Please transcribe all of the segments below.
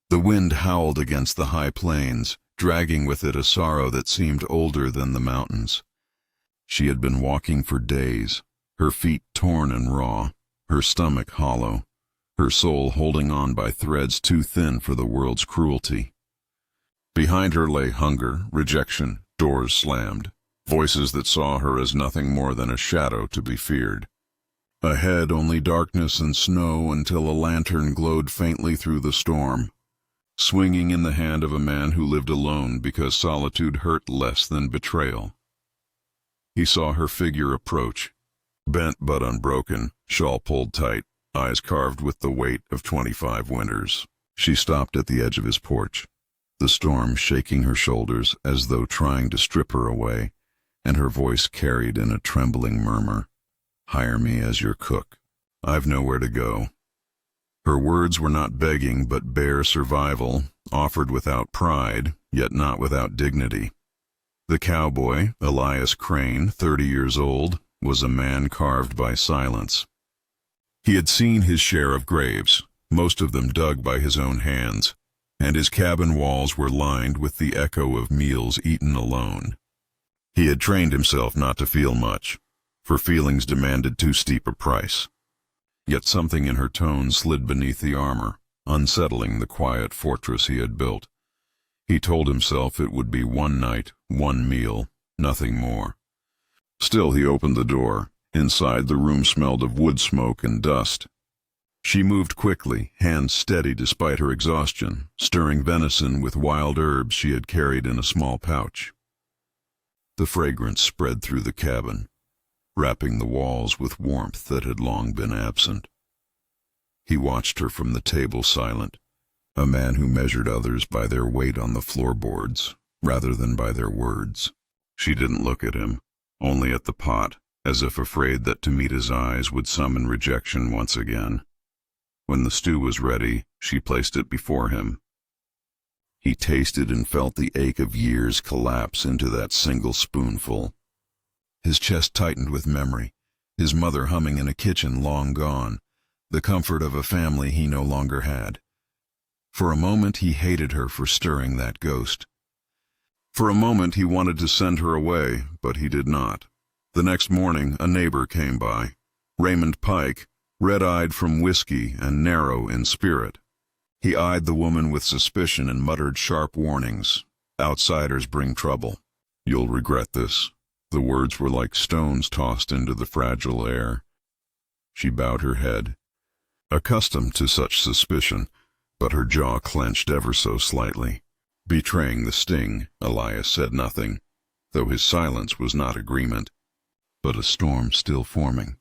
The wind howled against the high plains, dragging with it a sorrow that seemed older than the mountains. She had been walking for days, her feet torn and raw, her stomach hollow, her soul holding on by threads too thin for the world's cruelty. Behind her lay hunger, rejection, doors slammed, voices that saw her as nothing more than a shadow to be feared. Ahead only darkness and snow until a lantern glowed faintly through the storm, swinging in the hand of a man who lived alone because solitude hurt less than betrayal. He saw her figure approach, bent but unbroken, shawl pulled tight, eyes carved with the weight of 25 winters. She stopped at the edge of his porch, the storm shaking her shoulders as though trying to strip her away, and her voice carried in a trembling murmur, "Hire me as your cook. I've nowhere to go." Her words were not begging but bare survival, offered without pride, yet not without dignity. The cowboy, Elias Crane, 30 years old, was a man carved by silence. He had seen his share of graves, most of them dug by his own hands, and his cabin walls were lined with the echo of meals eaten alone. He had trained himself not to feel much, for feelings demanded too steep a price. Yet something in her tone slid beneath the armor, unsettling the quiet fortress he had built. He told himself it would be one night, one meal, nothing more. Still he opened the door. Inside, the room smelled of wood smoke and dust. She moved quickly, hands steady despite her exhaustion, stirring venison with wild herbs she had carried in a small pouch. The fragrance spread through the cabin, wrapping the walls with warmth that had long been absent. He watched her from the table silent, a man who measured others by their weight on the floorboards, rather than by their words. She didn't look at him, only at the pot, as if afraid that to meet his eyes would summon rejection once again. When the stew was ready, she placed it before him. He tasted and felt the ache of years collapse into that single spoonful. His chest tightened with memory, his mother humming in a kitchen long gone, the comfort of a family he no longer had. For a moment he hated her for stirring that ghost. For a moment he wanted to send her away, but he did not. The next morning a neighbor came by, Raymond Pike, red-eyed from whiskey and narrow in spirit. He eyed the woman with suspicion and muttered sharp warnings. "Outsiders bring trouble. You'll regret this." The words were like stones tossed into the fragile air. She bowed her head, accustomed to such suspicion, but her jaw clenched ever so slightly. Betraying the sting, Elias said nothing, though his silence was not agreement, but a storm still forming.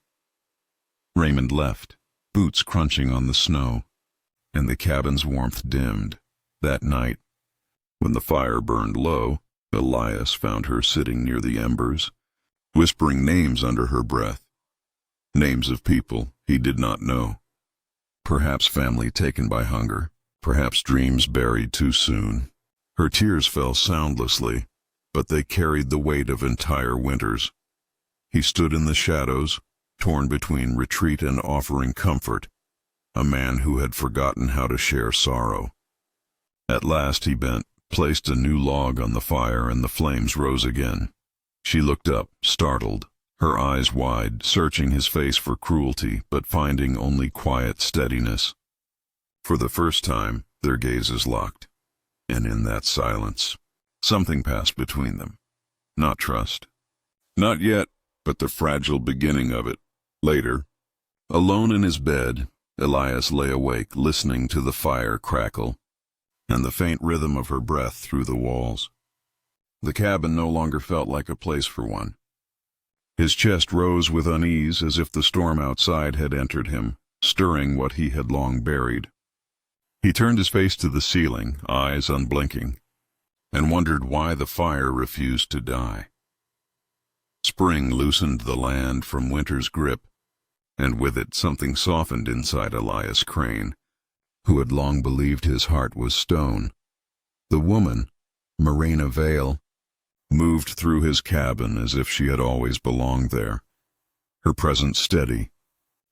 Raymond left, boots crunching on the snow, and the cabin's warmth dimmed. That night, when the fire burned low, Elias found her sitting near the embers, whispering names under her breath, names of people he did not know. Perhaps family taken by hunger, perhaps dreams buried too soon. Her tears fell soundlessly, but they carried the weight of entire winters. He stood in the shadows, torn between retreat and offering comfort, a man who had forgotten how to share sorrow. At last he bent, placed a new log on the fire, and the flames rose again. She looked up, startled, her eyes wide, searching his face for cruelty, but finding only quiet steadiness. For the first time, their gazes locked, and in that silence, something passed between them. Not trust. Not yet, but the fragile beginning of it. Later, alone in his bed, Elias lay awake, listening to the fire crackle and the faint rhythm of her breath through the walls. The cabin no longer felt like a place for one. His chest rose with unease as if the storm outside had entered him, stirring what he had long buried. He turned his face to the ceiling, eyes unblinking, and wondered why the fire refused to die. Spring loosened the land from winter's grip, and with it something softened inside Elias Crane, who had long believed his heart was stone. The woman, Marena Vale, moved through his cabin as if she had always belonged there, her presence steady,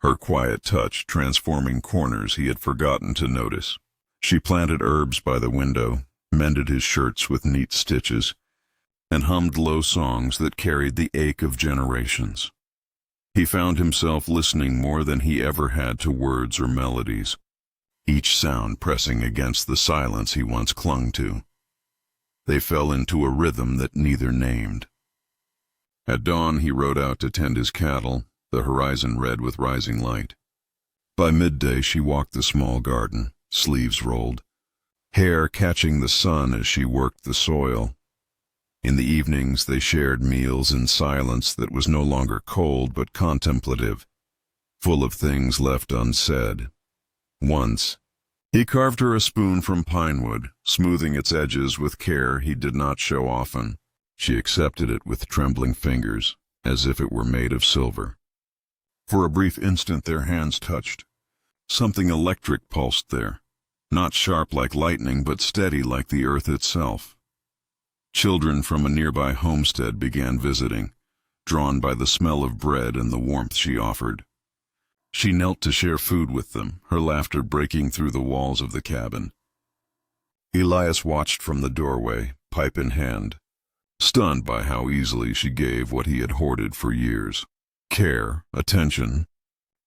her quiet touch transforming corners he had forgotten to notice. She planted herbs by the window, mended his shirts with neat stitches, and hummed low songs that carried the ache of generations. He found himself listening more than he ever had to words or melodies, each sound pressing against the silence he once clung to. They fell into a rhythm that neither named. At dawn he rode out to tend his cattle, the horizon red with rising light. By midday she walked the small garden, sleeves rolled, hair catching the sun as she worked the soil. In the evenings they shared meals in silence that was no longer cold but contemplative, full of things left unsaid. Once, he carved her a spoon from pine wood, smoothing its edges with care he did not show often. She accepted it with trembling fingers, as if it were made of silver. For a brief instant their hands touched. Something electric pulsed there, not sharp like lightning, but steady like the earth itself. Children from a nearby homestead began visiting, drawn by the smell of bread and the warmth she offered. She knelt to share food with them, her laughter breaking through the walls of the cabin. Elias watched from the doorway, pipe in hand, stunned by how easily she gave what he had hoarded for years: care, attention,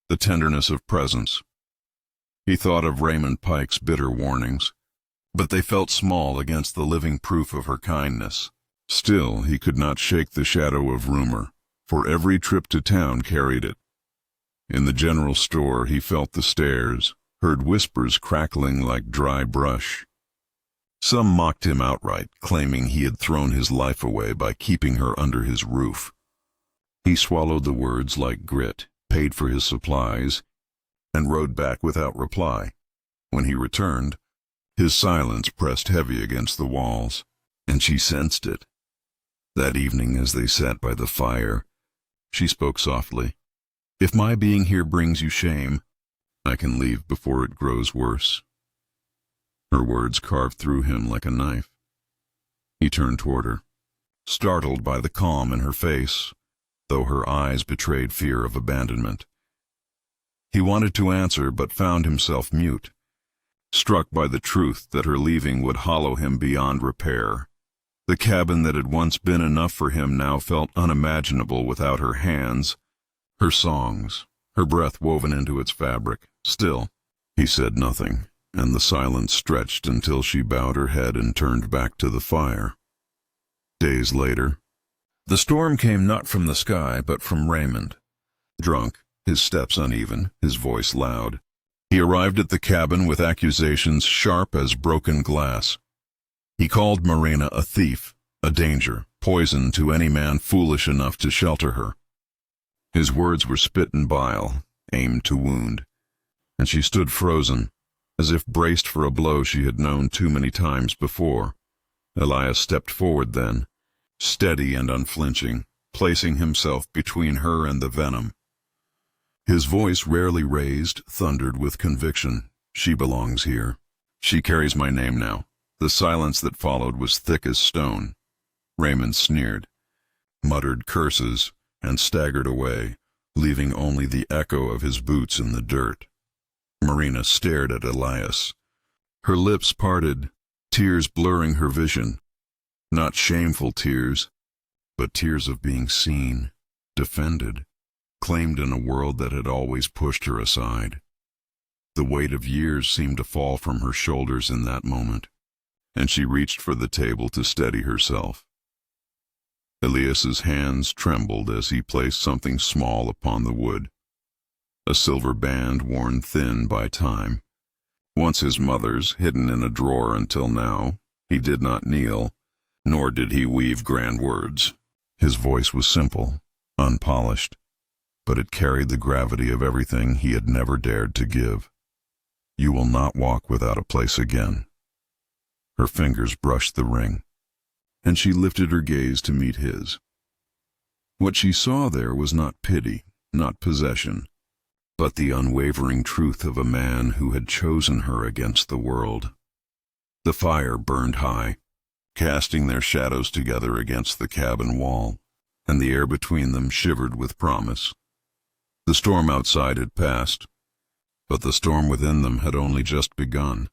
the tenderness of presence. He thought of Raymond Pike's bitter warnings, but they felt small against the living proof of her kindness. Still, he could not shake the shadow of rumor, for every trip to town carried it. In the general store he felt the stares, heard whispers crackling like dry brush. Some mocked him outright, claiming he had thrown his life away by keeping her under his roof. He swallowed the words like grit, paid for his supplies, and rode back without reply. When he returned, his silence pressed heavy against the walls, and she sensed it. That evening, as they sat by the fire, she spoke softly. "If my being here brings you shame, I can leave before it grows worse." Her words carved through him like a knife. He turned toward her, startled by the calm in her face, though her eyes betrayed fear of abandonment. He wanted to answer, but found himself mute, struck by the truth that her leaving would hollow him beyond repair. The cabin that had once been enough for him now felt unimaginable without her hands, her songs, her breath woven into its fabric. Still, he said nothing, and the silence stretched until she bowed her head and turned back to the fire. Days later, the storm came not from the sky, but from Raymond. Drunk, his steps uneven, his voice loud, he arrived at the cabin with accusations sharp as broken glass. He called Marena a thief, a danger, poison to any man foolish enough to shelter her. His words were spit and bile, aimed to wound, and she stood frozen, as if braced for a blow she had known too many times before. Elias stepped forward then, steady and unflinching, placing himself between her and the venom. His voice, rarely raised, thundered with conviction. "She belongs here. She carries my name now." The silence that followed was thick as stone. Raymond sneered, muttered curses, and staggered away, leaving only the echo of his boots in the dirt. Marena stared at Elias, her lips parted, tears blurring her vision. Not shameful tears, but tears of being seen, defended, claimed in a world that had always pushed her aside. The weight of years seemed to fall from her shoulders in that moment, and she reached for the table to steady herself. Elias's hands trembled as he placed something small upon the wood, a silver band worn thin by time. Once his mother's, hidden in a drawer until now, he did not kneel, nor did he weave grand words. His voice was simple, unpolished, but it carried the gravity of everything he had never dared to give. "You will not walk without a place again." Her fingers brushed the ring, and she lifted her gaze to meet his. What she saw there was not pity, not possession, but the unwavering truth of a man who had chosen her against the world. The fire burned high, casting their shadows together against the cabin wall, and the air between them shivered with promise. The storm outside had passed, but the storm within them had only just begun.